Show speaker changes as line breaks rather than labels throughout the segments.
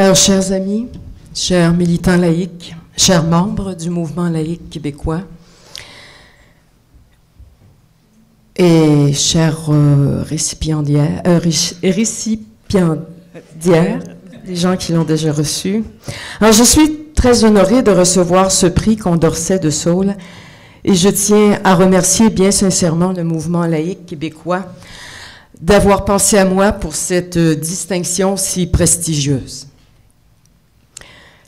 Alors, chers amis, chers militants laïcs, chers membres du mouvement laïque québécois, et chers récipiendaires, les gens qui l'ont déjà reçu. Alors, je suis très honorée de recevoir ce prix Condorcet de Saules, et je tiens à remercier bien sincèrement le mouvement laïque québécois d'avoir pensé à moi pour cette distinction si prestigieuse.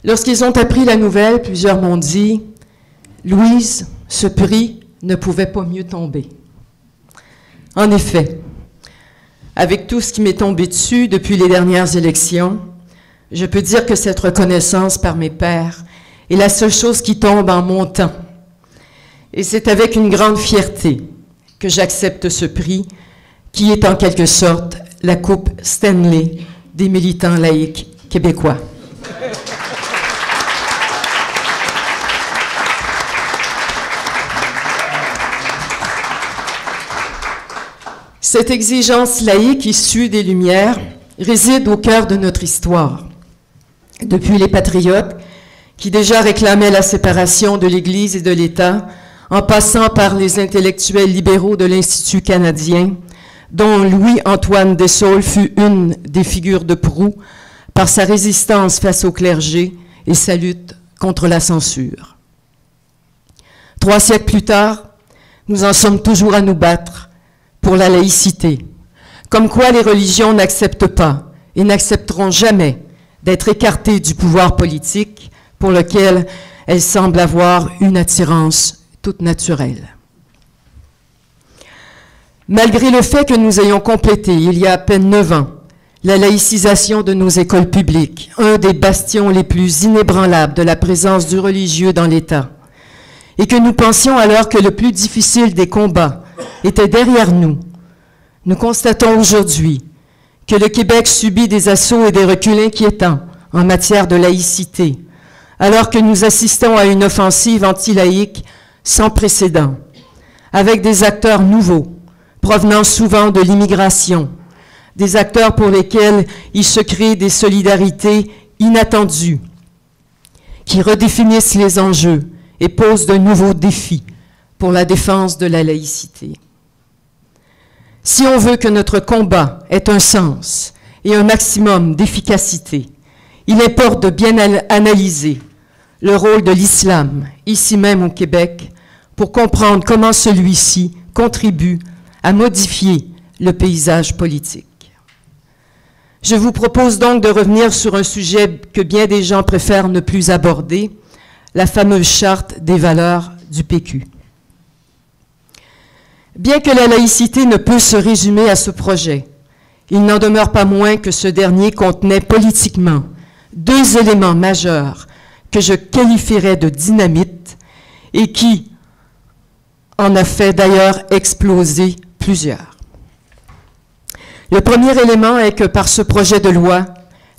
Lorsqu'ils ont appris la nouvelle, plusieurs m'ont dit « Louise, ce prix ne pouvait pas mieux tomber. » En effet, avec tout ce qui m'est tombé dessus depuis les dernières élections, je peux dire que cette reconnaissance par mes pairs est la seule chose qui tombe en mon temps. Et c'est avec une grande fierté que j'accepte ce prix, qui est en quelque sorte la coupe Stanley des militants laïcs québécois. Cette exigence laïque issue des Lumières réside au cœur de notre histoire. Depuis les patriotes, qui déjà réclamaient la séparation de l'Église et de l'État, en passant par les intellectuels libéraux de l'Institut canadien, dont Louis-Antoine Dessaules fut une des figures de proue par sa résistance face au clergé et sa lutte contre la censure. 3 siècles plus tard, nous en sommes toujours à nous battre pour la laïcité, comme quoi les religions n'acceptent pas et n'accepteront jamais d'être écartées du pouvoir politique pour lequel elles semblent avoir une attirance toute naturelle. Malgré le fait que nous ayons complété, il y a à peine 9 ans, la laïcisation de nos écoles publiques, un des bastions les plus inébranlables de la présence du religieux dans l'État, et que nous pensions alors que le plus difficile des combats était derrière nous, nous constatons aujourd'hui que le Québec subit des assauts et des reculs inquiétants en matière de laïcité, alors que nous assistons à une offensive anti-laïque sans précédent, avec des acteurs nouveaux, provenant souvent de l'immigration, des acteurs pour lesquels il se crée des solidarités inattendues, qui redéfinissent les enjeux et posent de nouveaux défis pour la défense de la laïcité. Si on veut que notre combat ait un sens et un maximum d'efficacité, il importe de bien analyser le rôle de l'islam, ici même au Québec, pour comprendre comment celui-ci contribue à modifier le paysage politique. Je vous propose donc de revenir sur un sujet que bien des gens préfèrent ne plus aborder, la fameuse charte des valeurs du PQ. Bien que la laïcité ne peut se résumer à ce projet, il n'en demeure pas moins que ce dernier contenait politiquement 2 éléments majeurs que je qualifierais de dynamite et qui en a fait d'ailleurs exploser plusieurs. Le premier élément est que par ce projet de loi,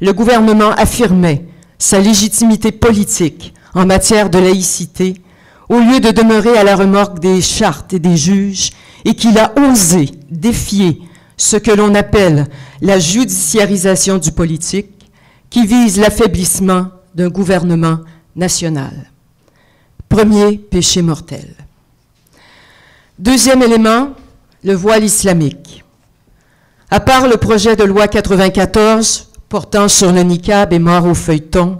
le gouvernement affirmait sa légitimité politique en matière de laïcité au lieu de demeurer à la remorque des chartes et des juges, et qu'il a osé défier ce que l'on appelle la judiciarisation du politique, qui vise l'affaiblissement d'un gouvernement national. Premier péché mortel. Deuxième élément, le voile islamique. À part le projet de loi 94 portant sur le niqab et mort au feuilleton,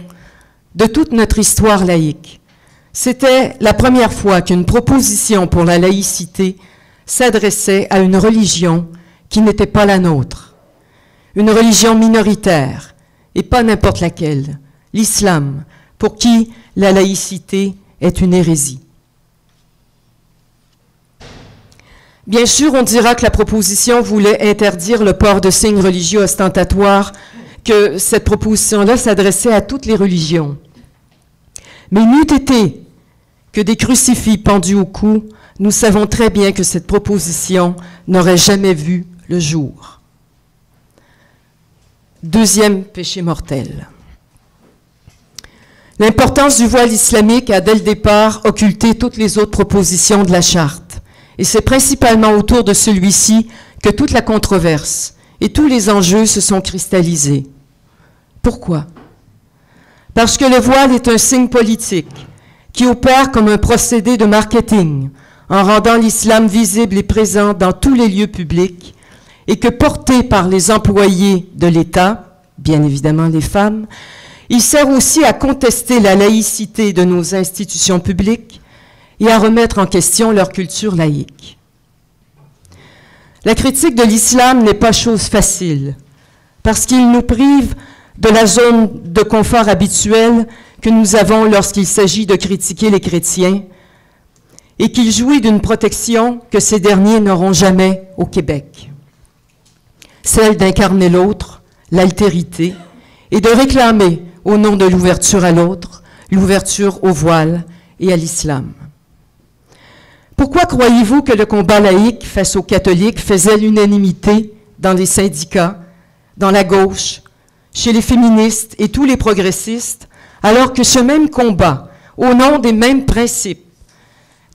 de toute notre histoire laïque, c'était la première fois qu'une proposition pour la laïcité s'adressait à une religion qui n'était pas la nôtre, une religion minoritaire, et pas n'importe laquelle, l'islam, pour qui la laïcité est une hérésie. Bien sûr, on dira que la proposition voulait interdire le port de signes religieux ostentatoires, que cette proposition-là s'adressait à toutes les religions. Mais n'eût été que des crucifix pendus au cou, nous savons très bien que cette proposition n'aurait jamais vu le jour. Deuxième péché mortel. L'importance du voile islamique a dès le départ occulté toutes les autres propositions de la charte. Et c'est principalement autour de celui-ci que toute la controverse et tous les enjeux se sont cristallisés. Pourquoi? Parce que le voile est un signe politique qui opère comme un procédé de marketing en rendant l'islam visible et présent dans tous les lieux publics et que porté par les employés de l'État, bien évidemment les femmes, il sert aussi à contester la laïcité de nos institutions publiques et à remettre en question leur culture laïque. La critique de l'islam n'est pas chose facile, parce qu'il nous prive de la zone de confort habituelle que nous avons lorsqu'il s'agit de critiquer les chrétiens, et qu'il jouit d'une protection que ces derniers n'auront jamais au Québec. Celle d'incarner l'autre, l'altérité, et de réclamer, au nom de l'ouverture à l'autre, l'ouverture au voile et à l'islam. Pourquoi croyez-vous que le combat laïque face aux catholiques faisait l'unanimité dans les syndicats, dans la gauche, chez les féministes et tous les progressistes, alors que ce même combat, au nom des mêmes principes,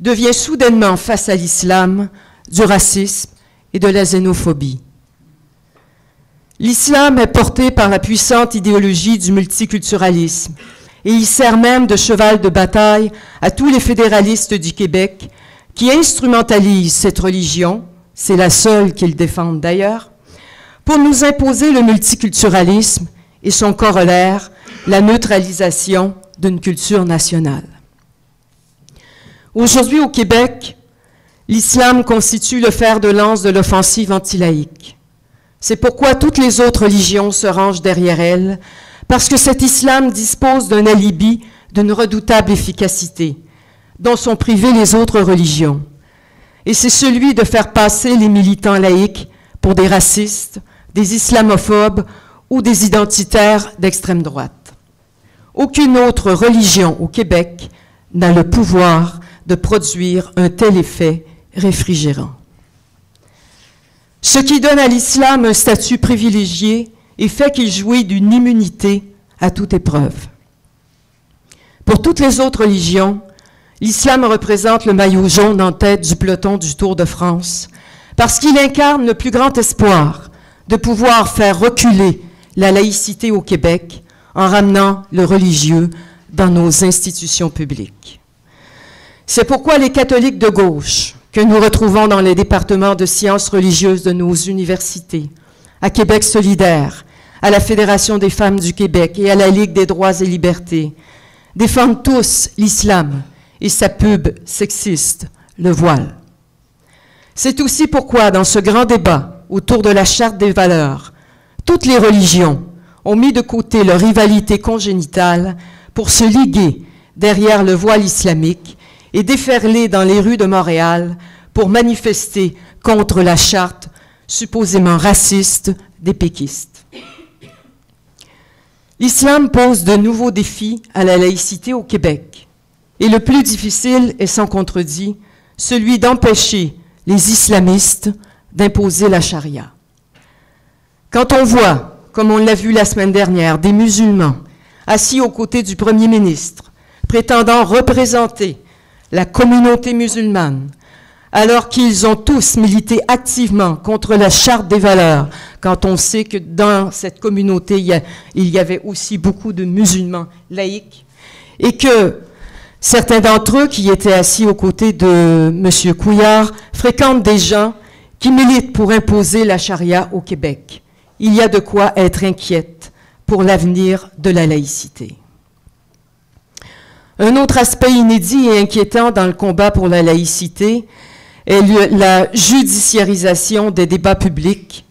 devient soudainement face à l'islam, du racisme et de la xénophobie? L'islam est porté par la puissante idéologie du multiculturalisme et il sert même de cheval de bataille à tous les fédéralistes du Québec qui instrumentalisent cette religion, c'est la seule qu'ils défendent d'ailleurs, pour nous imposer le multiculturalisme et son corollaire, la neutralisation d'une culture nationale. Aujourd'hui, au Québec, l'islam constitue le fer de lance de l'offensive anti-laïque. C'est pourquoi toutes les autres religions se rangent derrière elle, parce que cet islam dispose d'un alibi d'une redoutable efficacité, dont sont privées les autres religions. Et c'est celui de faire passer les militants laïques pour des racistes, des islamophobes ou des identitaires d'extrême droite. Aucune autre religion au Québec n'a le pouvoir de produire un tel effet réfrigérant. Ce qui donne à l'islam un statut privilégié et fait qu'il jouit d'une immunité à toute épreuve. Pour toutes les autres religions, l'islam représente le maillot jaune en tête du peloton du Tour de France parce qu'il incarne le plus grand espoir de pouvoir faire reculer la laïcité au Québec en ramenant le religieux dans nos institutions publiques. C'est pourquoi les catholiques de gauche, que nous retrouvons dans les départements de sciences religieuses de nos universités, à Québec solidaire, à la Fédération des femmes du Québec et à la Ligue des droits et libertés, défendent tous l'islam et sa pub sexiste, le voile. C'est aussi pourquoi, dans ce grand débat autour de la Charte des valeurs, toutes les religions ont mis de côté leur rivalité congénitale pour se liguer derrière le voile islamique et déferler dans les rues de Montréal pour manifester contre la charte supposément raciste des péquistes. L'islam pose de nouveaux défis à la laïcité au Québec. Et le plus difficile est sans contredit celui d'empêcher les islamistes d'imposer la charia. Quand on voit, comme on l'a vu la semaine dernière, des musulmans assis aux côtés du Premier ministre, prétendant représenter la communauté musulmane, alors qu'ils ont tous milité activement contre la Charte des valeurs, quand on sait que dans cette communauté, il y avait aussi beaucoup de musulmans laïcs, et que certains d'entre eux qui étaient assis aux côtés de M. Couillard fréquentent des gens qui militent pour imposer la charia au Québec. Il y a de quoi être inquiète pour l'avenir de la laïcité. Un autre aspect inédit et inquiétant dans le combat pour la laïcité est la judiciarisation des débats publics,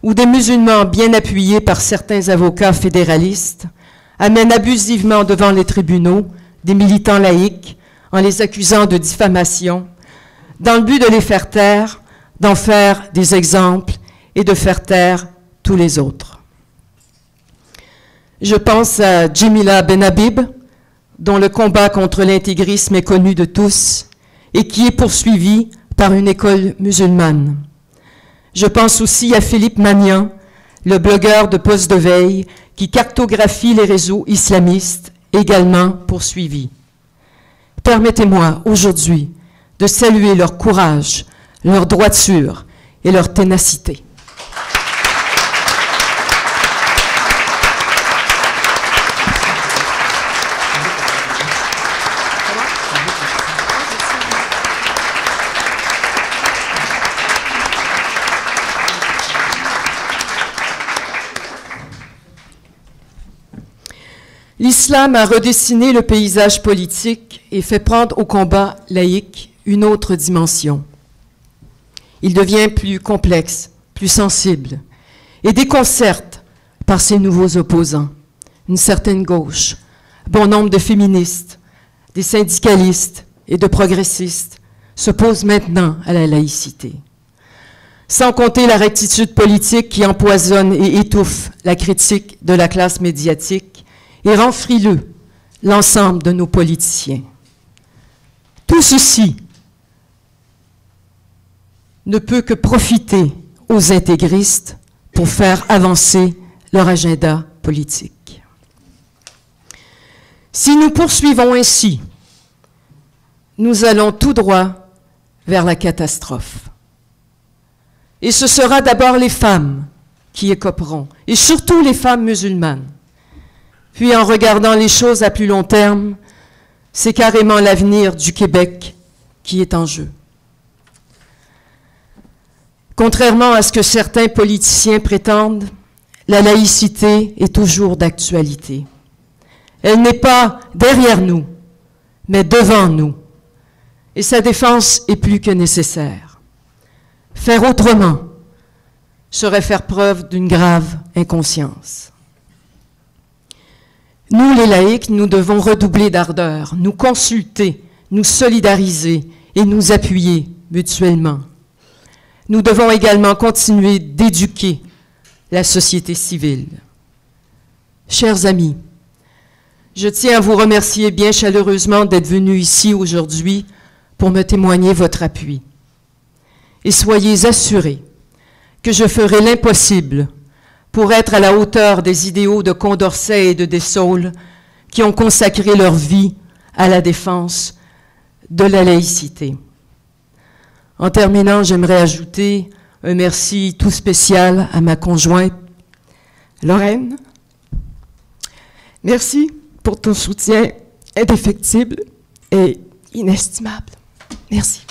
où des musulmans bien appuyés par certains avocats fédéralistes amènent abusivement devant les tribunaux des militants laïcs en les accusant de diffamation, dans le but de les faire taire, d'en faire des exemples et de faire taire tous les autres. Je pense à Jemila Benhabib, dont le combat contre l'intégrisme est connu de tous et qui est poursuivi par une école musulmane. Je pense aussi à Philippe Magnan, le blogueur de Poste de veille qui cartographie les réseaux islamistes, également poursuivis. Permettez-moi aujourd'hui de saluer leur courage, leur droiture et leur ténacité. L'islam a redessiné le paysage politique et fait prendre au combat laïque une autre dimension. Il devient plus complexe, plus sensible, et déconcerte par ses nouveaux opposants. Une certaine gauche, bon nombre de féministes, des syndicalistes et de progressistes s'opposent maintenant à la laïcité. Sans compter la rectitude politique qui empoisonne et étouffe la critique de la classe médiatique et rend frileux l'ensemble de nos politiciens. Tout ceci ne peut que profiter aux intégristes pour faire avancer leur agenda politique. Si nous poursuivons ainsi, nous allons tout droit vers la catastrophe. Et ce sera d'abord les femmes qui écoperont, et surtout les femmes musulmanes. Puis en regardant les choses à plus long terme, c'est carrément l'avenir du Québec qui est en jeu. Contrairement à ce que certains politiciens prétendent, la laïcité est toujours d'actualité. Elle n'est pas derrière nous, mais devant nous. Et sa défense est plus que nécessaire. Faire autrement serait faire preuve d'une grave inconscience. Nous, les laïcs, nous devons redoubler d'ardeur, nous consulter, nous solidariser et nous appuyer mutuellement. Nous devons également continuer d'éduquer la société civile. Chers amis, je tiens à vous remercier bien chaleureusement d'être venus ici aujourd'hui pour me témoigner votre appui. Et soyez assurés que je ferai l'impossible pour être à la hauteur des idéaux de Condorcet et de Dessaulles qui ont consacré leur vie à la défense de la laïcité. En terminant, j'aimerais ajouter un merci tout spécial à ma conjointe, Lorraine. Merci pour ton soutien indéfectible et inestimable. Merci.